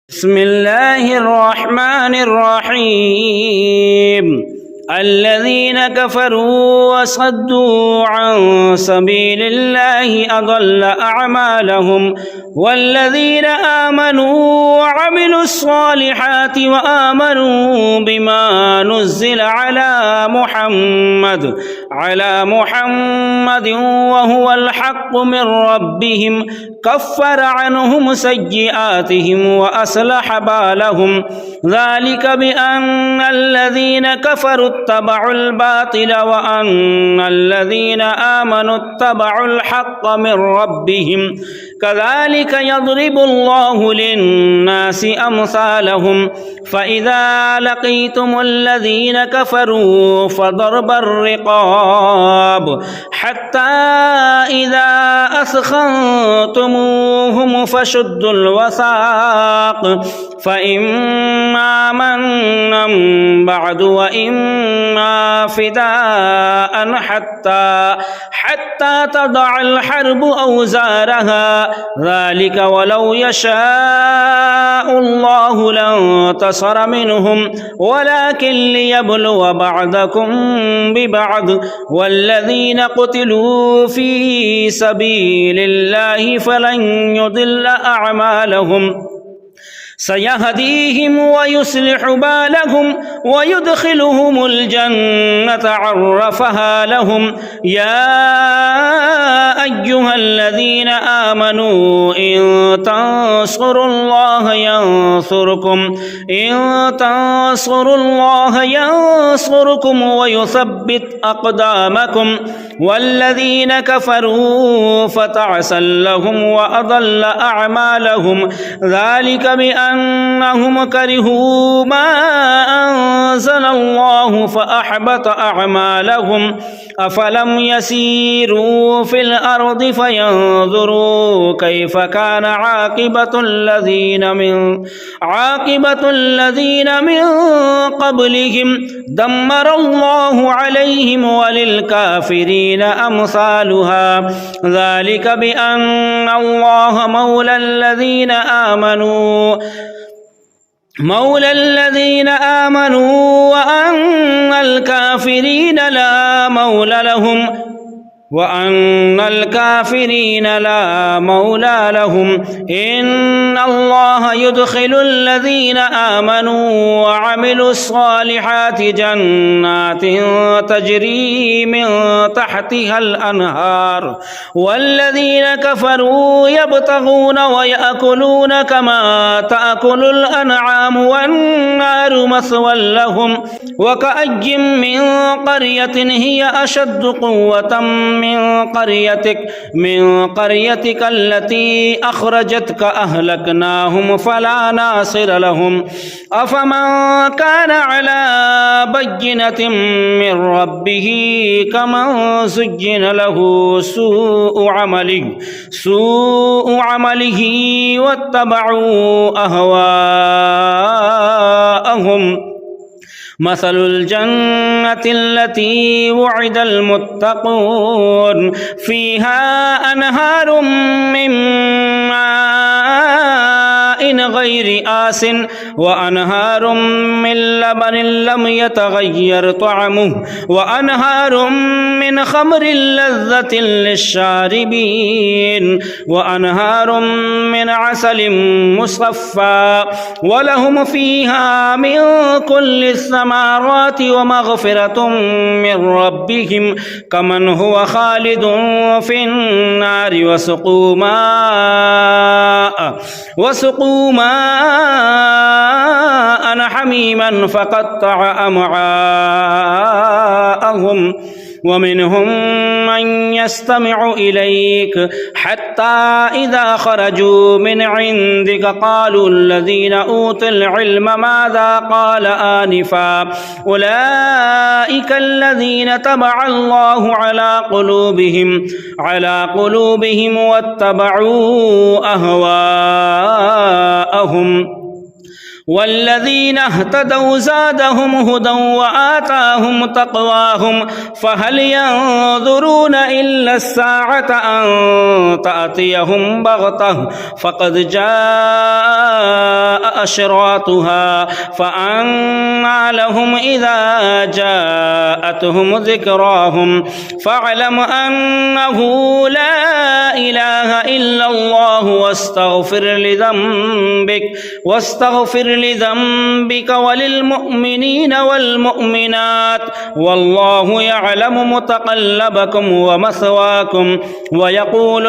بسم الله الرحمن الرحيم الذين كفروا وصدوا عن سبيل الله أضل أعمالهم والذين آمنوا وعملوا الصالحات وآمنوا بما نزل على محمد وهو الحق من ربهم كفر عنهم سيئاتهم وأصلح بالهم ذلك بأن الذين كفروا اتبعوا الباطل وأن الذين آمنوا اتبعوا الحق من ربهم كذلك يضرب الله للناس أمثالهم فإذا لقيتم الذين كفروا فضرب الرقاب حتى إذا أثخنتموهم فشدوا الوثاق فإما منا بعد وإما فداء حتى تضع الحرب أوزارها ذلك ولو يشاء الله لانتصر منهم ولكن ليبلو بعضكم ببعض والذين قتلوا في سبيل الله فلن يضل أعمالهم سيهديهم ويصلح بالهم ويدخلهم الجنة عرفها لهم يا أيها الذين آمنوا إن تنصروا الله ينصركم ويثبت أقدامكم والذين كفروا فتعسا لهم وأضل أعمالهم ذلك بأنهم كرهوا ما أنزل الله فأحبط أعمالهم أفلم يسيروا في الأرض فينظروا كيف كان عاقبة الذين من قبلهم دمر الله عليهم وللكافرين أمثالها ذلك بأن الله مولى الذين آمنوا وأن الكافرين لا مولى لهم إن الله يدخل الذين آمنوا وعملوا الصالحات جنات تجري من تحتها الأنهار والذين كفروا يبتغون ويأكلون كما تأكل الأنعام والنار مثوى لهم وكأي من قرية هي أشد قوة من قريتك التي أخرجتك أهلكناهم فلا ناصر لهم أفمن كان على بينة من ربه كمن زين له سوء عمله واتبعوا أهواءهم مثل الجنة التي وعد المتقون فيها أنهار من ماء غير آس وأنهار من لبن لم يتغير طعمه وأنهار من خمر لذة للشاربين وأنهار من عسل مصفى ولهم فيها من كل الثمرات ومغفرة من ربهم كمن هو خالد في النار وسقوا ماء حميما فقطع أمعاءهم ومنهم من يستمع إليك حتى إذا خرجوا من عندك قالوا الذين أوتوا العلم ماذا قال آنفا أولئك الذين طبع الله على قلوبهم واتبعوا أهواءهم والذين اهتدوا زادهم هدى وآتاهم تقواهم فهل ينظرون إلا الساعة أن تأتيهم بغتة فقد جاء أشراطها فأنى لهم إذا جاءتهم ذكراهم فاعلم أنه لا إله إلا الله واستغفر لذنبك وللمؤمنين والمؤمنات والله يعلم متقلبكم ومثواكم. ويقول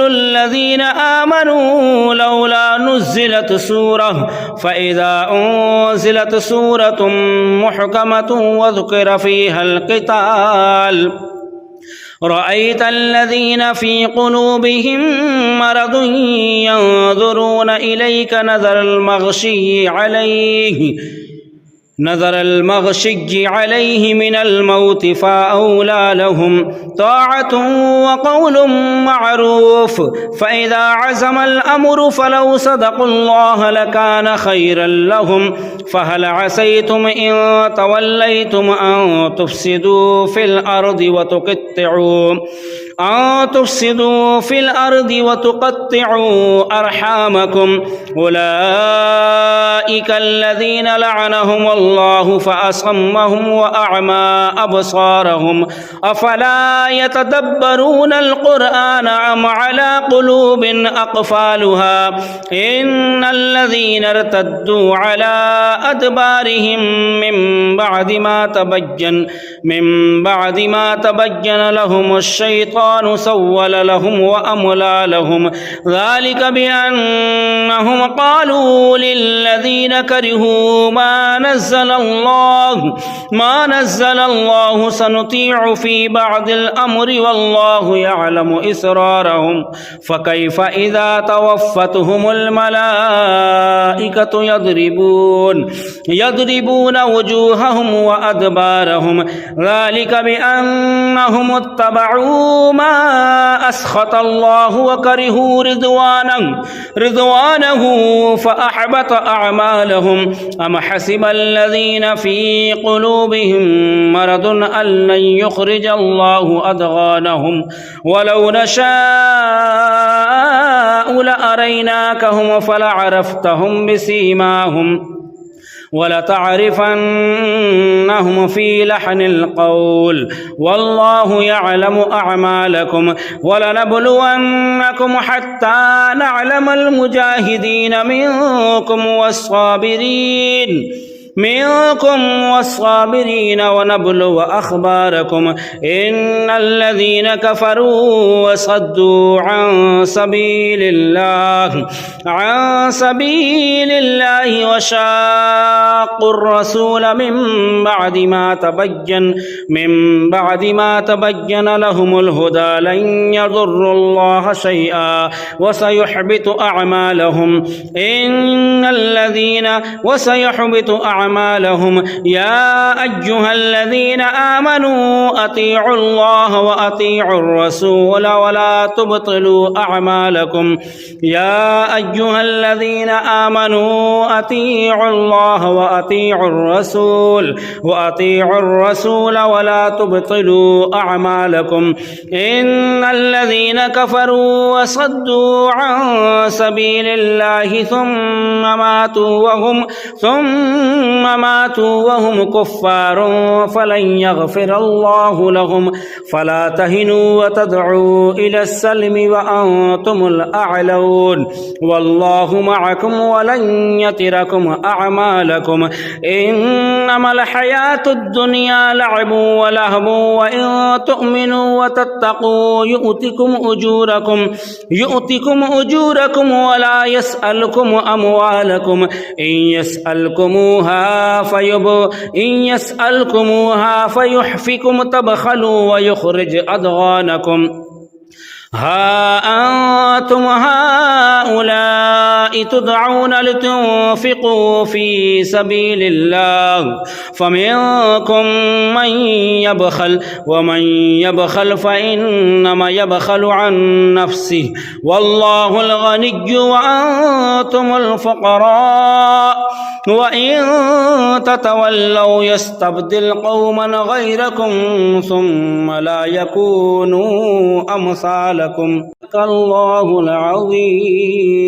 الذين آمنوا لولا نزلت سورة فإذا أنزلت سورة محكمة وذكر فيها القتال رأيت الذين في قلوبهم مرض ينظرون إليك نظر المغشي عليه من الموت فأولى لهم طاعة وقول معروف فإذا عزم الأمر فلو صدقوا الله لكان خيرا لهم فهل عسيتم إن توليتم أن تفسدوا في الأرض وتقطعوا أرحامكم أولئك الذين لعنهم الله فأصمهم وأعمى أبصارهم أفلا يتدبرون القرآن أم على قلوب أقفالها إن الذين ارتدوا على أدبارهم من بعد ما تبين لهم الشيطان سول لهم وأملى لهم ذلك بأنهم قالوا للذين كرهوا ما نزل الله سنطيع في بعض الأمر والله يعلم إسرارهم فكيف إذا توفتهم الملائكة يضربون وجوههم وأدبارهم ذلك بأنهم اتبعوا ما أسخط الله وكرهوا رضوانه فأحبط أعمالهم أم حسب الذين في قلوبهم مرض أن لن يخرج الله أضغانهم ولو نشاء لأريناكهم فلعرفتهم بسيماهم ولتعرفنهم في لحن القول والله يعلم أعمالكم ولنبلونكم حتى نعلم المجاهدين منكم والصابرين ونبلو أخباركم إن الذين كفروا وصدوا عن سبيل الله وشاقوا الرسول من بعد ما تبين لهم الهدى لن يضروا الله شيئا وسيحبط أعمالهم يا أيها الذين آمنوا أطيعوا الله وأطيعوا الرسول ولا تبطلوا أعمالكم يا أيها الذين آمنوا أطيعوا الله وأطيعوا الرسول ولا تبطلوا أعمالكم إن الذين كفروا وصدوا عن سبيل الله ثم ماتوا وهم كفار فلن يغفر الله لهم فلا تهنوا وتدعوا إلى السلم وأنتم الأعلون والله معكم ولن يتركم أعمالكم إنما الحياة الدنيا لعب ولهو وإن تؤمنوا وتتقوا يؤتكم أجوركم ولا يسألكم أموالكم إن يسألكموها فيحفكم تبخلوا ويخرج أضغانكم ها أنتم هؤلاء تدعون لتنفقوا في سبيل الله فمنكم من يبخل ومن يبخل فإنما يبخل عن نفسه والله الغني وأنتم الفقراء وإن تتولوا يستبدل قوما غيركم ثم لا يكونوا أمثالكم الله العظيم